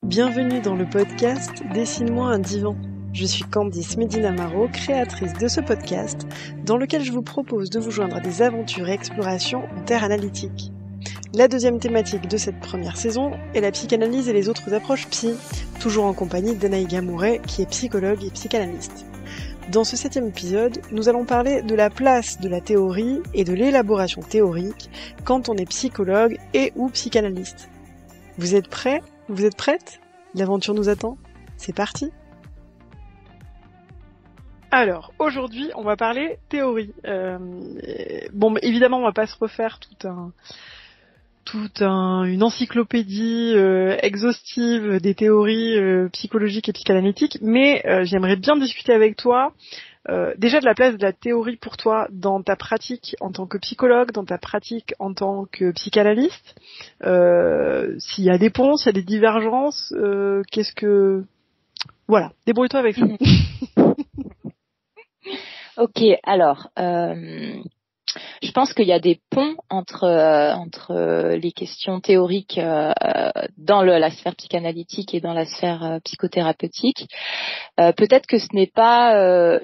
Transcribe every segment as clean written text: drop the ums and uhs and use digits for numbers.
Bienvenue dans le podcast Dessine-moi un divan. Je suis Candice Medina-Maro, créatrice de ce podcast, dans lequel je vous propose de vous joindre à des aventures et explorations en terre analytique. La deuxième thématique de cette première saison est la psychanalyse et les autres approches psy, toujours en compagnie d'Anaïga Mouret, qui est psychologue et psychanalyste. Dans ce 7e épisode, nous allons parler de la place de la théorie et de l'élaboration théorique quand on est psychologue et ou psychanalyste. Vous êtes prêts ? Vous êtes prêtes ? L'aventure nous attend ? C'est parti ! Alors, aujourd'hui, on va parler théorie. Mais évidemment, on va pas se refaire une encyclopédie exhaustive des théories psychologiques et psychanalytiques, mais j'aimerais bien discuter avec toi déjà de la place de la théorie pour toi dans ta pratique en tant que psychologue, dans ta pratique en tant que psychanalyste, s'il y a des ponts, s'il y a des divergences, Voilà, débrouille-toi avec ça. Ok, alors, je pense qu'il y a des ponts entre les questions théoriques dans la sphère psychanalytique et dans la sphère psychothérapeutique. Peut-être que ce n'est pas,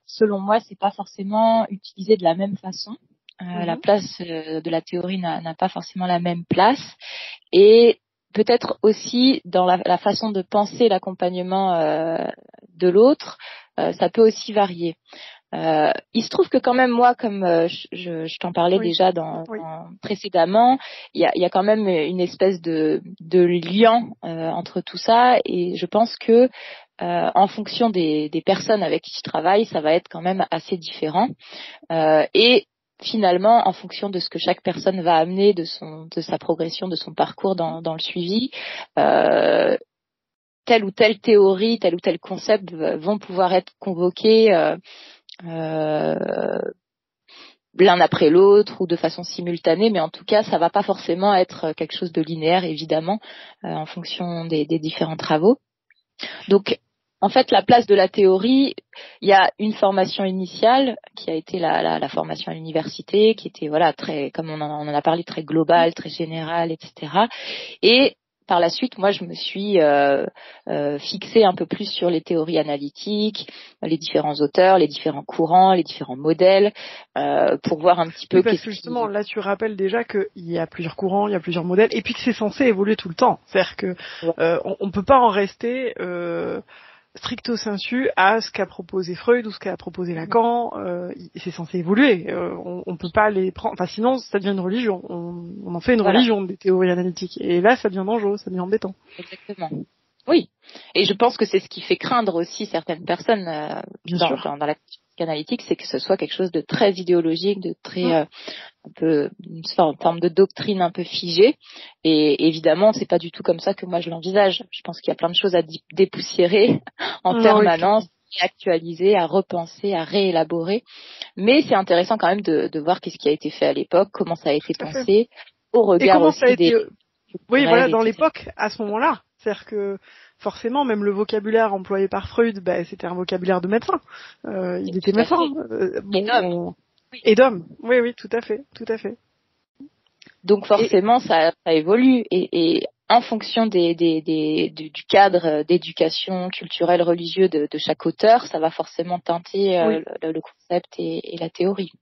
selon moi, c'est pas forcément utilisé de la même façon. La place de la théorie n'a pas forcément la même place, et peut-être aussi dans la façon de penser l'accompagnement de l'autre, ça peut aussi varier. Il se trouve que quand même moi, comme je t'en parlais déjà précédemment, il y a quand même une espèce de lien entre tout ça, et je pense que en fonction des personnes avec qui je travaille, ça va être quand même assez différent, et finalement, en fonction de ce que chaque personne va amener de sa progression, de son parcours dans le suivi, telle ou telle théorie, tel ou tel concept vont pouvoir être convoqués l'un après l'autre ou de façon simultanée, mais en tout cas, ça va pas forcément être quelque chose de linéaire, évidemment, en fonction des différents travaux. Donc, en fait, la place de la théorie, il y a une formation initiale qui a été la formation à l'université, qui était très, comme on en a parlé, très globale, très générale, etc. Et par la suite, moi, je me suis fixée un peu plus sur les théories analytiques, les différents auteurs, les différents courants, les différents modèles, pour voir un petit peu. Oui, parce que justement, là, tu rappelles déjà qu'il y a plusieurs courants, il y a plusieurs modèles, et puis que c'est censé évoluer tout le temps. C'est-à-dire que on peut pas en rester stricto sensu à ce qu'a proposé Freud ou ce qu'a proposé Lacan. C'est censé évoluer. On peut pas les prendre. Enfin, sinon, ça devient une religion. On en fait une religion des théories analytiques. Et là, ça devient dangereux, ça devient embêtant. Exactement. Oui. Et je pense que c'est ce qui fait craindre aussi certaines personnes dans la psychanalytique, c'est que ce soit quelque chose de très idéologique, de très un peu une forme de doctrine un peu figée. Et évidemment, c'est pas du tout comme ça que moi je l'envisage. Je pense qu'il y a plein de choses à dépoussiérer en permanence, à actualiser, à repenser, à réélaborer. Mais c'est intéressant quand même de voir qu'est-ce qui a été fait à l'époque, comment ça a été pensé, au regard aussi dans l'époque, à ce moment-là. C'est-à-dire que forcément, même le vocabulaire employé par Freud, c'était un vocabulaire de médecin. Il était médecin. Et d'homme. Oui, tout à fait. Donc forcément, ça évolue, et en fonction du cadre d'éducation culturelle, religieux de chaque auteur, ça va forcément teinter le concept et la théorie.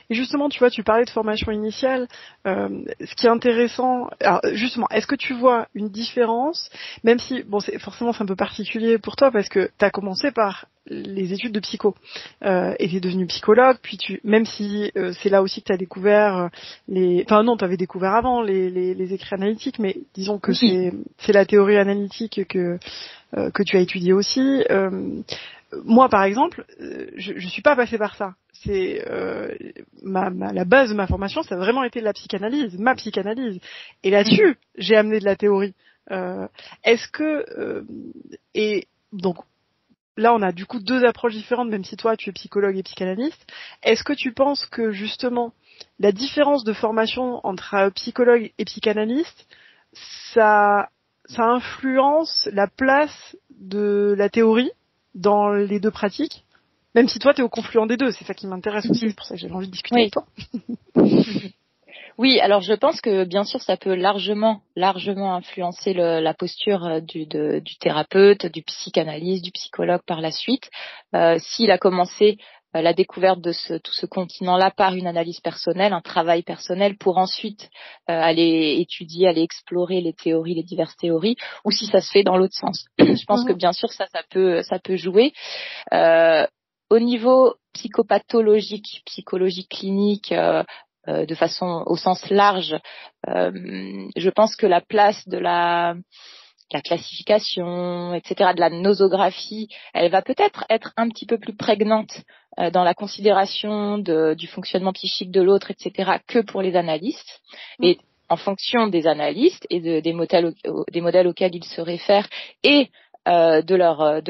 Et justement, tu vois, tu parlais de formation initiale. Ce qui est intéressant, alors justement, est-ce que tu vois une différence, même si, c'est un peu particulier pour toi parce que tu as commencé par les études de psycho et tu es devenu psychologue, puis même si c'est là aussi que tu as découvert t'avais découvert avant les écrits analytiques, mais disons que c'est la théorie analytique que tu as étudiée aussi. Moi, par exemple, je suis pas passée par ça. C'est la base de ma formation, ça a vraiment été de la psychanalyse, ma psychanalyse. Et là-dessus, j'ai amené de la théorie. Est-ce que et donc là, on a du coup deux approches différentes, même si toi, tu es psychologue et psychanalyste. Est-ce que tu penses que justement la différence de formation entre psychologue et psychanalyste, ça influence la place de la théorie dans les deux pratiques, même si toi t'es au confluent des deux, c'est ça qui m'intéresse aussi, c'est pour ça que j'avais envie de discuter avec toi. Oui, alors je pense que bien sûr ça peut largement influencer la posture du thérapeute, du psychanalyste, du psychologue par la suite. S'il a commencé la découverte de tout ce continent-là par une analyse personnelle, un travail personnel, pour ensuite aller étudier, aller explorer les théories, les diverses théories, ou si ça se fait dans l'autre sens. Je pense que bien sûr ça peut jouer. Au niveau psychopathologique, psychologie clinique, de façon au sens large, je pense que la place de la classification, etc., de la nosographie, elle va peut-être être un petit peu plus prégnante dans la considération du fonctionnement psychique de l'autre, etc., que pour les analystes. Et en fonction des analystes et des modèles auxquels ils se réfèrent et de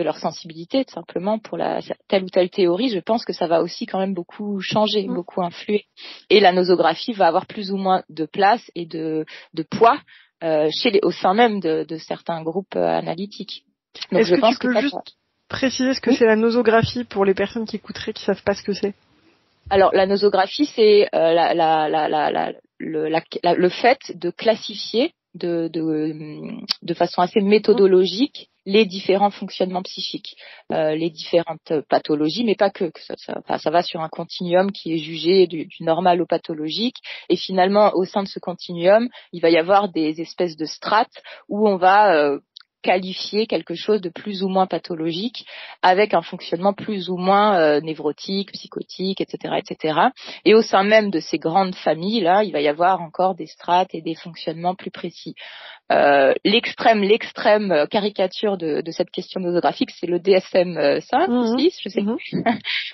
leur sensibilité, tout simplement, pour telle ou telle théorie, je pense que ça va aussi quand même beaucoup changer, beaucoup influer. Et la nosographie va avoir plus ou moins de place et de poids au sein même de certains groupes analytiques. Donc est-ce que tu peux juste préciser ce que c'est la nosographie pour les personnes qui écouteraient, qui savent pas ce que c'est? Alors la nosographie, c'est le fait de classifier de façon assez méthodologique les différents fonctionnements psychiques, les différentes pathologies, mais pas que ça va sur un continuum qui est jugé du normal au pathologique, et finalement au sein de ce continuum, il va y avoir des espèces de strates où on va qualifier quelque chose de plus ou moins pathologique avec un fonctionnement plus ou moins névrotique, psychotique, etc., etc. Et au sein même de ces grandes familles là, il va y avoir encore des strates et des fonctionnements plus précis. L'extrême caricature de cette question nosographique, c'est le DSM-5, je sais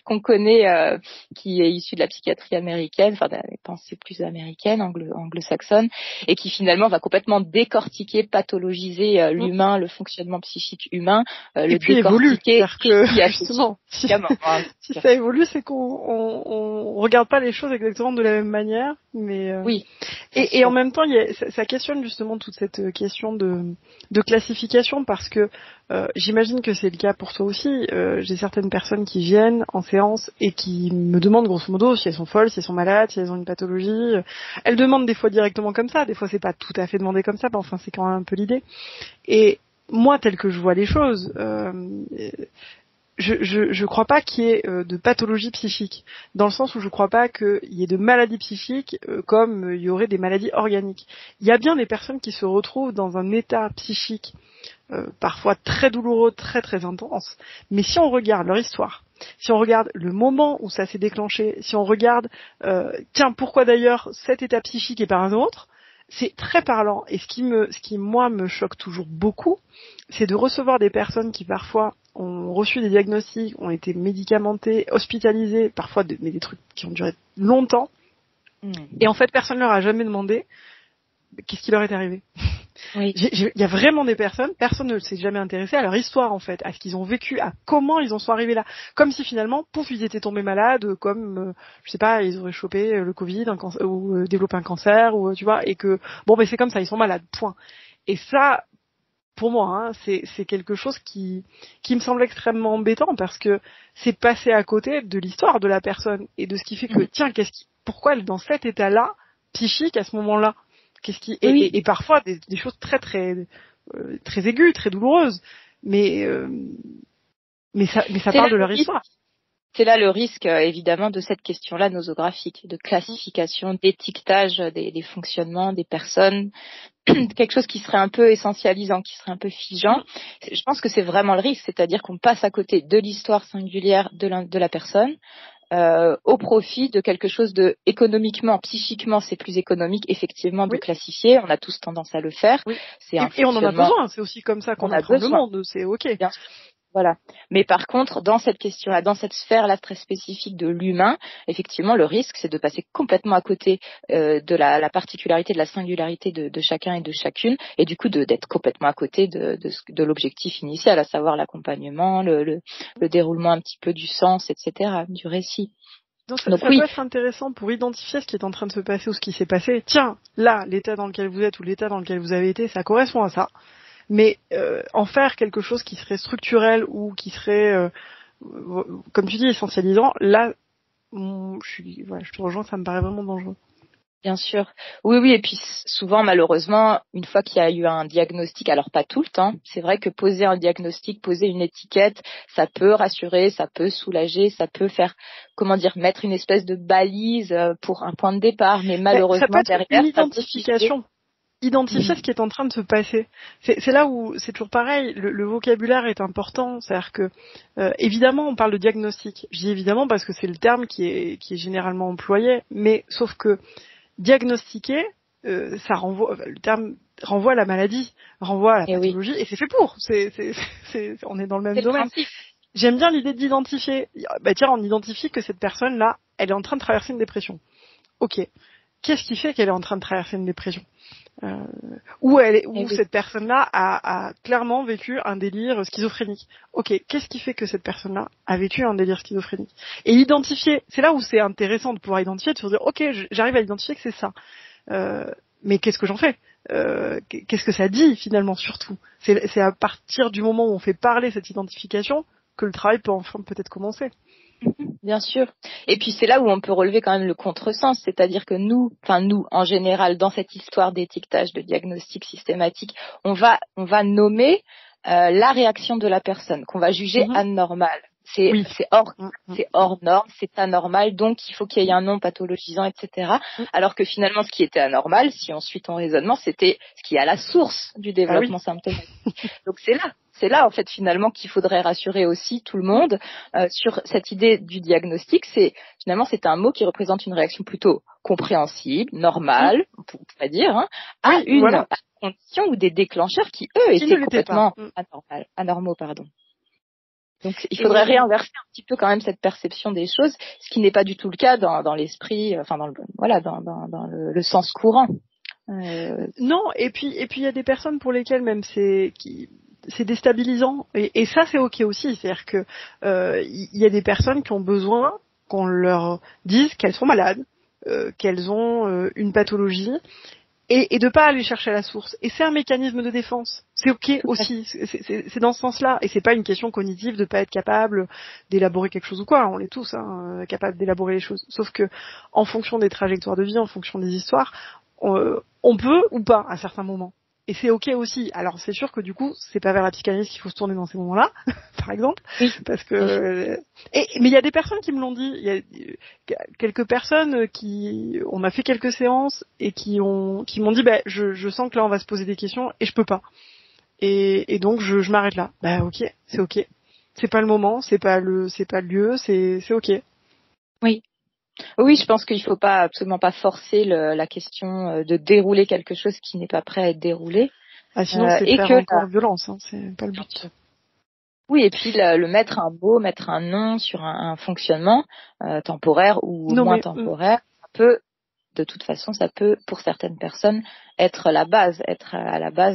qu'on connaît, qui est issu de la psychiatrie américaine, enfin des pensées plus américaines, anglo-saxonnes, et qui finalement va complètement décortiquer, pathologiser l'humain, le fonctionnement psychique humain, le décortiquer. Justement, si ça évolue, c'est qu'on regarde pas les choses exactement de la même manière, mais oui. Et en même temps, ça questionne justement toute cette question de classification, parce que j'imagine que c'est le cas pour toi aussi. J'ai certaines personnes qui viennent en séance et qui me demandent grosso modo si elles sont folles, si elles sont malades, si elles ont une pathologie. Elles demandent des fois directement comme ça, des fois c'est pas tout à fait demandé comme ça, mais enfin c'est quand même un peu l'idée. Et moi, tel que je vois les choses, je crois pas qu'il y ait de pathologie psychique, dans le sens où je crois pas qu'il y ait de maladies psychiques comme il y aurait des maladies organiques. Il y a bien des personnes qui se retrouvent dans un état psychique parfois très douloureux, très très intense, mais si on regarde leur histoire, si on regarde le moment où ça s'est déclenché, si on regarde tiens, pourquoi d'ailleurs cet état psychique et pas un autre, c'est très parlant. Et ce qui moi me choque toujours beaucoup, c'est de recevoir des personnes qui parfois ont reçu des diagnostics, ont été médicamentées, hospitalisées, parfois mais des trucs qui ont duré longtemps, et en fait personne leur a jamais demandé qu'est-ce qui leur est arrivé. Oui. Il y a vraiment des personnes ne s'est jamais intéressé à leur histoire en fait, à ce qu'ils ont vécu, à comment ils en sont arrivés là, comme si finalement, pouf, ils étaient tombés malades, comme je sais pas, ils auraient chopé le Covid, ou développé un cancer, ou tu vois, et que bon, ben c'est comme ça, ils sont malades, point. Et ça, pour moi, c'est quelque chose qui me semble extrêmement embêtant, parce que c'est passer à côté de l'histoire de la personne et de ce qui fait que tiens, pourquoi elle est dans cet état-là psychique à ce moment-là. Et parfois des choses très très très aiguës, très douloureuses, mais ça parle de leur histoire. C'est là le risque évidemment de cette question-là nosographique, de classification, d'étiquetage des fonctionnements des personnes, quelque chose qui serait un peu essentialisant, qui serait un peu figeant. Je pense que c'est vraiment le risque, c'est-à-dire qu'on passe à côté de l'histoire singulière de la personne. Au profit de quelque chose de économiquement, psychiquement, c'est plus économique effectivement de classifier. On a tous tendance à le faire. Oui. Et on en a besoin. C'est aussi comme ça qu'on apprend le monde. C'est ok. Bien sûr. Voilà. Mais par contre, dans cette question-là, dans cette sphère-là très spécifique de l'humain, effectivement, le risque, c'est de passer complètement à côté de la particularité, de la singularité de chacun et de chacune, et du coup d'être complètement à côté de l'objectif initial, à savoir l'accompagnement, le déroulement un petit peu du sens, etc., du récit. Donc ça peut être intéressant pour identifier ce qui est en train de se passer ou ce qui s'est passé. Tiens, là, l'état dans lequel vous êtes ou l'état dans lequel vous avez été, ça correspond à ça. Mais en faire quelque chose qui serait structurel ou qui serait, comme tu dis, essentialisant, là, je te rejoins, ça me paraît vraiment dangereux. Bien sûr. Oui, oui. Et puis souvent, malheureusement, une fois qu'il y a eu un diagnostic, alors pas tout le temps, c'est vrai que poser un diagnostic, poser une étiquette, ça peut rassurer, ça peut soulager, ça peut faire, comment dire, mettre une espèce de balise pour un point de départ. Mais Ça peut malheureusement, être une derrière, ça peut figer. identification. Identifier ce qui est en train de se passer. C'est là où c'est toujours pareil, le vocabulaire est important, c'est-à-dire que évidemment on parle de diagnostic. Je dis évidemment parce que c'est le terme qui est généralement employé, mais sauf que diagnostiquer, ça renvoie, le terme renvoie à la maladie, renvoie à la Et oui, pathologie, et c'est fait pour. On est dans le même c'est le domaine. principe. J'aime bien l'idée d'identifier. Bah tiens, on identifie que cette personne-là, elle est en train de traverser une dépression. Ok. Qu'est-ce qui fait qu'elle est en train de traverser une dépression? Où Et oui. cette personne-là a clairement vécu un délire schizophrénique. Ok, qu'est-ce qui fait que cette personne-là a vécu un délire schizophrénique? Et identifier, c'est là où c'est intéressant de pouvoir identifier, de se dire, ok, j'arrive à identifier que c'est ça. Mais qu'est-ce que j'en fais? Qu'est-ce que ça dit finalement surtout? C'est à partir du moment où on fait parler cette identification que le travail peut enfin peut-être commencer. Bien sûr. Et puis c'est là où on peut relever quand même le contresens, c'est-à-dire que nous, en général, dans cette histoire d'étiquetage, de diagnostic systématique, on va nommer la réaction de la personne qu'on va juger anormale. C'est Oui. c'est hors norme, c'est anormal, donc il faut qu'il y ait un nom pathologisant, etc. Alors que finalement, ce qui était anormal, si on suit ton raisonnement, c'était ce qui est à la source du développement symptomatique. Donc c'est là en fait finalement qu'il faudrait rassurer aussi tout le monde sur cette idée du diagnostic. C'est un mot qui représente une réaction plutôt compréhensible, normale, on pourrait dire, à une condition ou des déclencheurs qui eux étaient complètement anormaux, pardon. Donc il faudrait réinverser un petit peu quand même cette perception des choses, ce qui n'est pas du tout le cas dans l'esprit, enfin dans le sens courant. Non, et puis il y a des personnes pour lesquelles même c'est déstabilisant, et ça c'est ok aussi, c'est-à-dire que il y a des personnes qui ont besoin qu'on leur dise qu'elles sont malades, qu'elles ont une pathologie, et de pas aller chercher à la source. Et c'est un mécanisme de défense. C'est ok aussi. C'est dans ce sens-là. Et c'est pas une question cognitive de pas être capable d'élaborer quelque chose ou quoi. On est tous capables d'élaborer les choses. Sauf que en fonction des trajectoires de vie, en fonction des histoires, on peut ou pas à certains moments. Et c'est ok aussi. Alors c'est sûr que du coup, c'est pas vers la psychanalyse qu'il faut se tourner dans ces moments-là, par exemple, parce que. Mais il y a des personnes qui me l'ont dit. Il y a quelques personnes on a fait quelques séances et qui m'ont dit, bah, je sens que là on va se poser des questions et je peux pas. Et donc je m'arrête là. Bah ok, c'est ok. C'est pas le moment, c'est pas le lieu, c'est ok. Oui. Oui, je pense qu'il faut absolument pas forcer la question de dérouler quelque chose qui n'est pas prêt à être déroulé. Ah, sinon c'est faire encore violence, c'est pas le but. Oui, et puis le mettre un mot, mettre un nom sur un fonctionnement temporaire ou moins temporaire, de toute façon, ça peut, pour certaines personnes, être à la base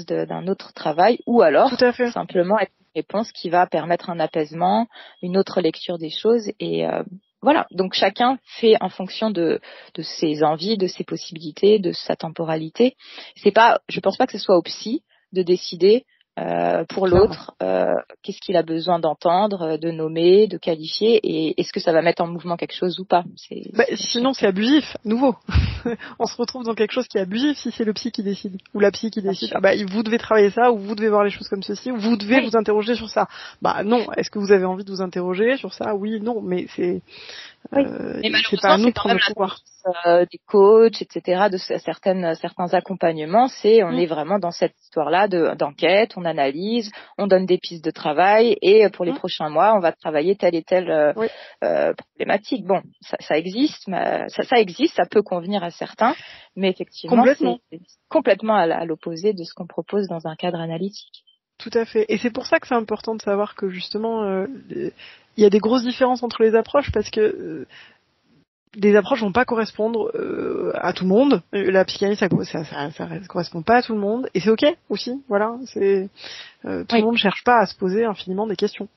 d'un autre travail, ou alors simplement être une réponse qui va permettre un apaisement, une autre lecture des choses, et voilà. Donc chacun fait en fonction de ses envies, de ses possibilités, de sa temporalité. Je pense pas que ce soit au psy de décider pour l'autre qu'est-ce qu'il a besoin d'entendre, de nommer, de qualifier, et est-ce que ça va mettre en mouvement quelque chose ou pas. Sinon c'est abusif, nouveau. On se retrouve dans quelque chose qui est abusif si c'est le psy qui décide ou la psy qui décide. Ah bah vous devez travailler ça, ou vous devez voir les choses comme ceci, ou vous devez vous interroger sur ça. Bah non, est-ce que vous avez envie de vous interroger sur ça? Oui, non, mais c'est c'est pas à nous de prendre le pouvoir. Des coachs, etc., de certains accompagnements, on est vraiment dans cette histoire-là d'enquête, on analyse, on donne des pistes de travail, et pour les prochains mois, on va travailler telle et telle problématique. Bon, ça existe, ça peut convenir à certains, mais effectivement, c'est complètement à l'opposé de ce qu'on propose dans un cadre analytique. Tout à fait. Et c'est pour ça que c'est important de savoir que justement, il y a des grosses différences entre les approches, parce que des approches vont pas correspondre à tout le monde. La psychanalyse, ça correspond pas à tout le monde, et c'est ok aussi. Voilà, c'est tout le monde cherche pas à se poser infiniment des questions.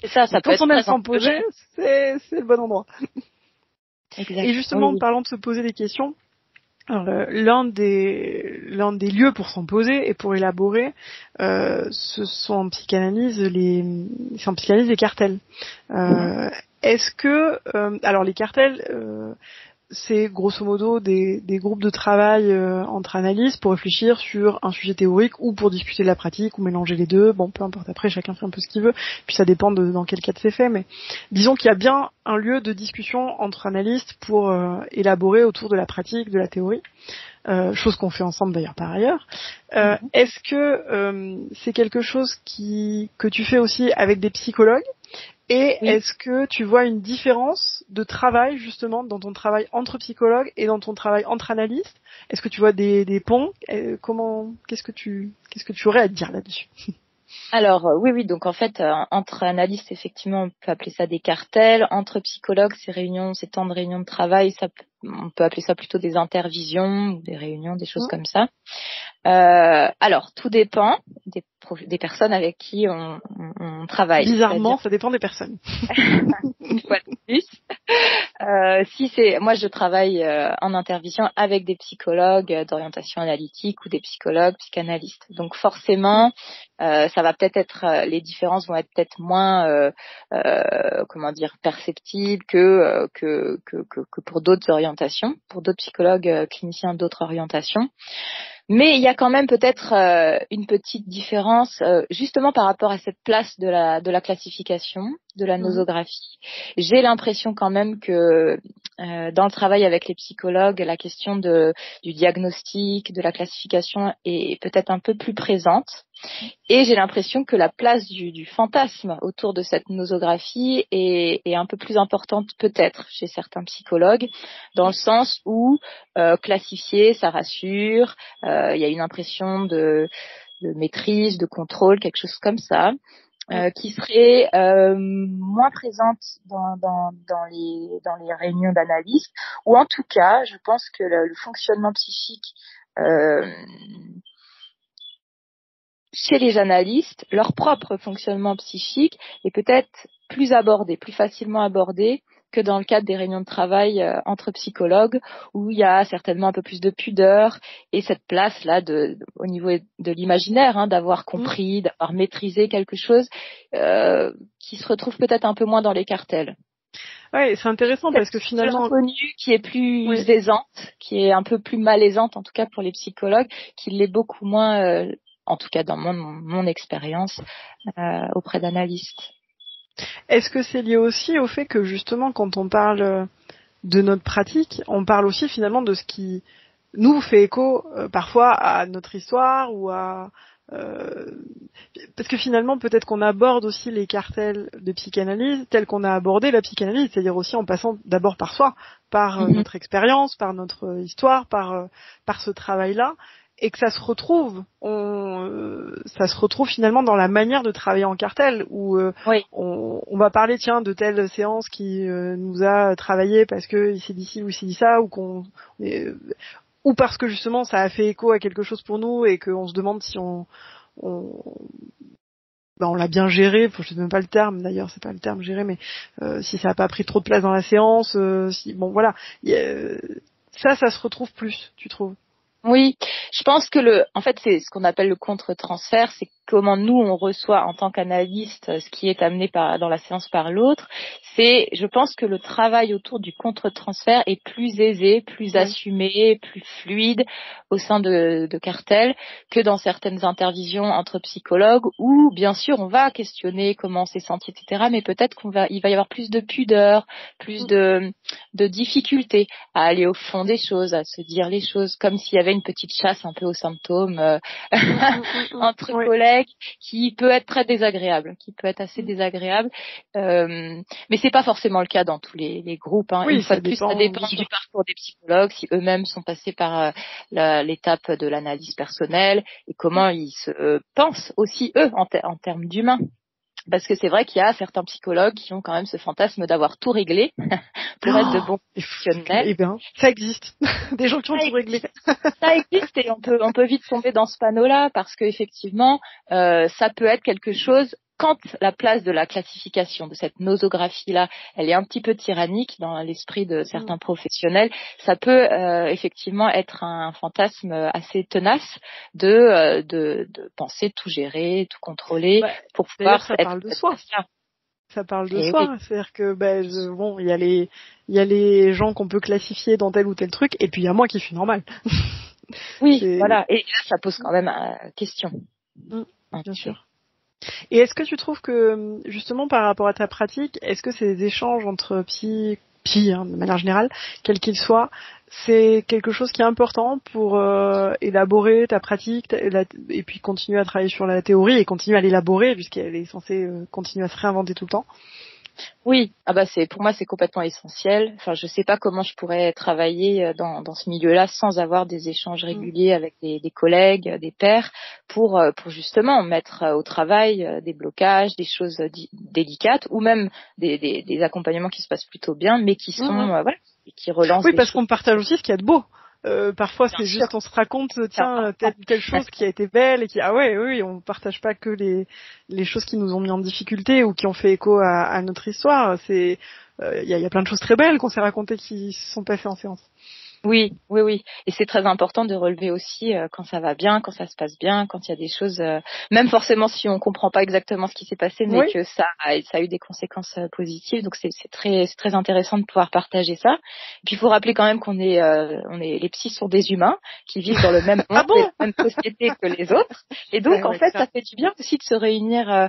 C'est ça peut quand être on aime s'en poser, c'est le bon endroit. Exact. Et justement, en parlant de se poser des questions, l'un des lieux pour s'en poser et pour élaborer, ce sont en psychanalyse les cartels. Est-ce que alors les cartels, c'est grosso modo des groupes de travail entre analystes pour réfléchir sur un sujet théorique ou pour discuter de la pratique ou mélanger les deux. Bon, peu importe, après chacun fait un peu ce qu'il veut, puis ça dépend dans quel cadre c'est fait, mais disons qu'il y a bien un lieu de discussion entre analystes pour élaborer autour de la pratique, de la théorie. Chose qu'on fait ensemble d'ailleurs par ailleurs. Est-ce que c'est quelque chose que tu fais aussi avec des psychologues? Et oui. Est-ce que tu vois une différence de travail justement dans ton travail entre psychologues et dans ton travail entre analystes? Est-ce que tu vois des ponts? Qu'est-ce que tu aurais à te dire là-dessus? Alors oui, donc en fait entre analystes effectivement on peut appeler ça des cartels, entre psychologues ces temps de réunion de travail on peut appeler ça plutôt des intervisions ou des réunions, des choses comme ça. Alors tout dépend des personnes avec qui on travaille. Bizarrement, ça dépend des personnes. Une fois de plus. Moi je travaille en intervision avec des psychologues d'orientation analytique ou des psychologues psychanalystes. Donc forcément, ça va peut-être les différences vont être peut-être moins perceptibles que pour d'autres orientations, pour d'autres psychologues cliniciens d'autres orientations. Mais il y a quand même peut-être une petite différence justement par rapport à cette place de la classification, de la nosographie. J'ai l'impression quand même que dans le travail avec les psychologues, la question du diagnostic, de la classification est peut-être un peu plus présente. Et j'ai l'impression que la place du fantasme autour de cette nosographie est un peu plus importante peut-être chez certains psychologues, dans le sens où classifier, ça rassure, il y a une impression de maîtrise, de contrôle, quelque chose comme ça. Qui serait moins présente dans les réunions d'analyse, ou en tout cas, je pense que le fonctionnement psychique chez les analystes, leur propre fonctionnement psychique est peut-être plus facilement abordé que dans le cadre des réunions de travail entre psychologues, où il y a certainement un peu plus de pudeur et cette place-là au niveau de l'imaginaire, d'avoir compris, d'avoir maîtrisé quelque chose qui se retrouve peut-être un peu moins dans les cartels. Ouais, c'est intéressant parce que finalement l'inconnu qui est plus aisante, qui est un peu plus malaisante en tout cas pour les psychologues, qui l'est beaucoup moins en tout cas dans mon expérience auprès d'analystes. Est-ce que c'est lié aussi au fait que justement quand on parle de notre pratique, on parle aussi finalement de ce qui nous fait écho parfois à notre histoire ou à parce que finalement peut-être qu'on aborde aussi les cartels de psychanalyse tels qu'on a abordé la psychanalyse, c'est-à-dire aussi en passant d'abord par soi, par notre expérience, par notre histoire, par ce travail-là. Et que ça se retrouve finalement dans la manière de travailler en cartel où on va parler de telle séance qui nous a travaillé parce que il s'est dit ci ou il s'est dit ça ou parce que justement ça a fait écho à quelque chose pour nous et qu'on se demande si on l'a bien géré, je sais même pas le terme d'ailleurs, c'est pas le terme géré, mais si ça a pas pris trop de place dans la séance, ça se retrouve plus, tu trouves? Oui, je pense que en fait, c'est ce qu'on appelle le contre-transfert, c'est comment nous on reçoit en tant qu'analyste ce qui est amené dans la séance par l'autre. Je pense que le travail autour du contre-transfert est plus aisé, plus assumé, plus fluide au sein de cartels que dans certaines intervisions entre psychologues où, bien sûr, on va questionner comment on s'est senti, etc. Mais peut-être il va y avoir plus de pudeur, plus de difficulté à aller au fond des choses, à se dire les choses, comme s'il y avait une petite chasse un peu aux symptômes entre collègues qui peut être très désagréable, qui peut être assez désagréable. Mais c'est pas forcément le cas dans tous les groupes. Une fois de plus, ça dépend du parcours des psychologues, si eux-mêmes sont passés par l'étape de l'analyse personnelle et comment ils se pensent aussi eux en termes d'humains. Parce que c'est vrai qu'il y a certains psychologues qui ont quand même ce fantasme d'avoir tout réglé pour être de bons professionnels. Eh bien, ça existe. Des gens qui ont tout réglé. Ça existe et on peut vite tomber dans ce panneau-là parce que effectivement, ça peut être quelque chose. Quand la place de la classification, de cette nosographie-là, elle est un petit peu tyrannique dans l'esprit de certains professionnels, ça peut effectivement être un fantasme assez tenace de penser tout gérer, tout contrôler pour pouvoir ça parle de soi. Ça parle de Et soi, oui. c'est-à-dire que bon, il y a les gens qu'on peut classifier dans tel ou tel truc, et puis il y a moi qui suis normal. Oui, C'est voilà. Et là, ça pose quand même question. Mm, En bien effet. sûr. Et est-ce que tu trouves que justement par rapport à ta pratique, est-ce que ces échanges entre psy de manière générale, quel qu'il soit, c'est quelque chose qui est important pour élaborer ta pratique et puis continuer à travailler sur la théorie et continuer à l'élaborer puisqu'elle est censée continuer à se réinventer tout le temps? Oui, pour moi c'est complètement essentiel. Enfin, je sais pas comment je pourrais travailler dans ce milieu-là sans avoir des échanges Mm. réguliers avec des collègues, des pairs, pour justement mettre au travail des blocages, des choses délicates, ou même des accompagnements qui se passent plutôt bien, mais qui sont Mm. voilà, qui relancent Oui, des parce choses. qu'on partage aussi ce qu'il y a de beau. Parfois, Bien c'est sûr, juste, on se raconte, c'est tiens, important. telle chose qui a été belle et qui, ah ouais, oui, on partage pas que les choses qui nous ont mis en difficulté ou qui ont fait écho à notre histoire. Il y a plein de choses très belles qu'on s'est racontées qui se sont passées en séance. Oui, oui, oui. Et c'est très important de relever aussi quand ça va bien, quand ça se passe bien, quand il y a des choses, même forcément si on comprend pas exactement ce qui s'est passé, mais Oui. que ça a eu des conséquences positives. Donc c'est très intéressant de pouvoir partager ça. Et puis il faut rappeler quand même les psys sont des humains qui vivent dans le même Ah monde et bon? la même société que les autres. Et donc en Ouais, fait ça. ça fait du bien aussi de se réunir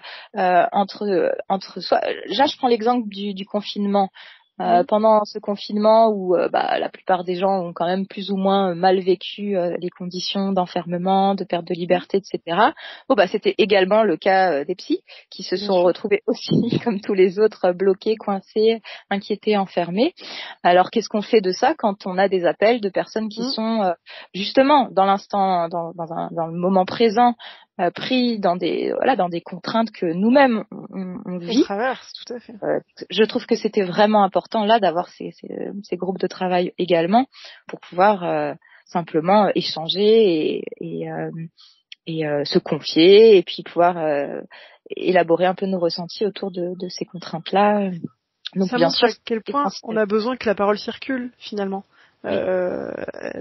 entre soi. Là je prends l'exemple du confinement. Mhm. Pendant ce confinement où la plupart des gens ont quand même plus ou moins mal vécu les conditions d'enfermement, de perte de liberté, etc. C'était également le cas des psys qui se Bien sont sûr. retrouvés aussi, comme tous les autres, bloqués, coincés, inquiétés, enfermés. Alors qu'est-ce qu'on fait de ça quand on a des appels de personnes qui Mhm. sont justement dans l'instant, dans le moment présent, pris dans des contraintes que nous-mêmes on On vit. traverse, tout à fait. Je trouve que c'était vraiment important là d'avoir ces groupes de travail également pour pouvoir simplement échanger et se confier et puis pouvoir élaborer un peu nos ressentis autour de ces contraintes-là. Donc Ça bien montre sûr, à quel c'est point on essentiel. a besoin que la parole circule, finalement. Oui, Euh,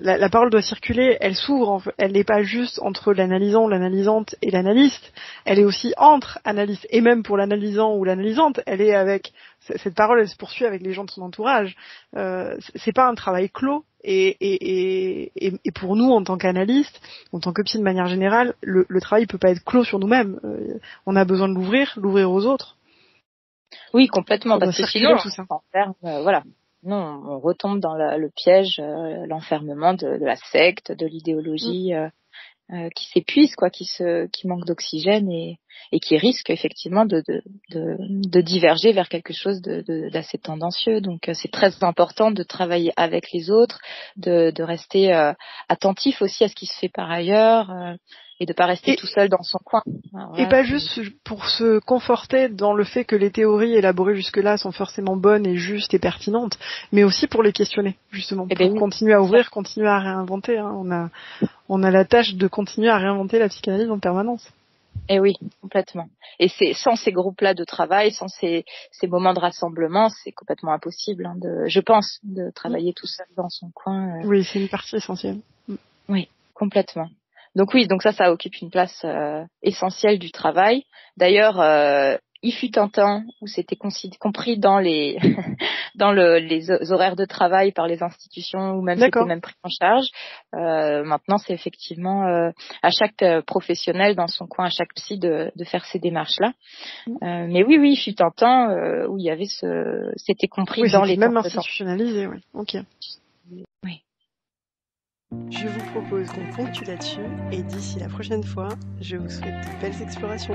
la parole doit circuler, elle s'ouvre, elle n'est pas juste entre l'analysant, l'analysante et l'analyste, elle est aussi entre analystes, et même pour l'analysant ou l'analysante, elle est avec, cette parole elle se poursuit avec les gens de son entourage. C'est pas un travail clos, et pour nous en tant qu'analystes, en tant que psy de manière générale, le travail peut pas être clos sur nous-mêmes. On a besoin de l'ouvrir aux autres. oui, complètement, Ça doit parce que circuler sinon tout ça. on s'enferme, voilà. Non, on retombe dans le piège, l'enfermement de la secte, de Mm. l'idéologie. Qui s'épuise, qui manque d'oxygène et qui risque effectivement de diverger vers quelque chose d'assez tendancieux. Donc c'est très important de travailler avec les autres, de rester attentif aussi à ce qui se fait par ailleurs et de pas rester Et, tout seul dans son coin. Alors Et là, pas juste pour se conforter dans le fait que les théories élaborées jusque-là sont forcément bonnes et justes et pertinentes, mais aussi pour les questionner, justement, eh ben pour oui, continuer à ça. ouvrir, continuer à réinventer. Hein. On a la tâche de continuer à réinventer la psychanalyse en permanence. Eh oui, complètement. Et c'est sans ces groupes-là de travail, sans ces moments de rassemblement, c'est complètement impossible, je pense, de Mm. travailler tout seul dans son coin. Oui, c'est une partie essentielle. Mm. Oui, complètement. Donc oui, donc ça occupe une place essentielle du travail. D'ailleurs, il fut un temps où c'était compris dans les les horaires de travail par les institutions, ou même c'était D'accord. même pris en charge. Maintenant, c'est effectivement à chaque professionnel dans son coin, à chaque psy de faire ces démarches-là. Mm. Mais oui, il fut un temps où il y avait c'était compris Oui, dans c'était les temps même de temps. institutionnalisé, oui. Ok. Oui. Je vous propose qu'on ponctue là-dessus, et d'ici la prochaine fois, je vous souhaite de belles explorations.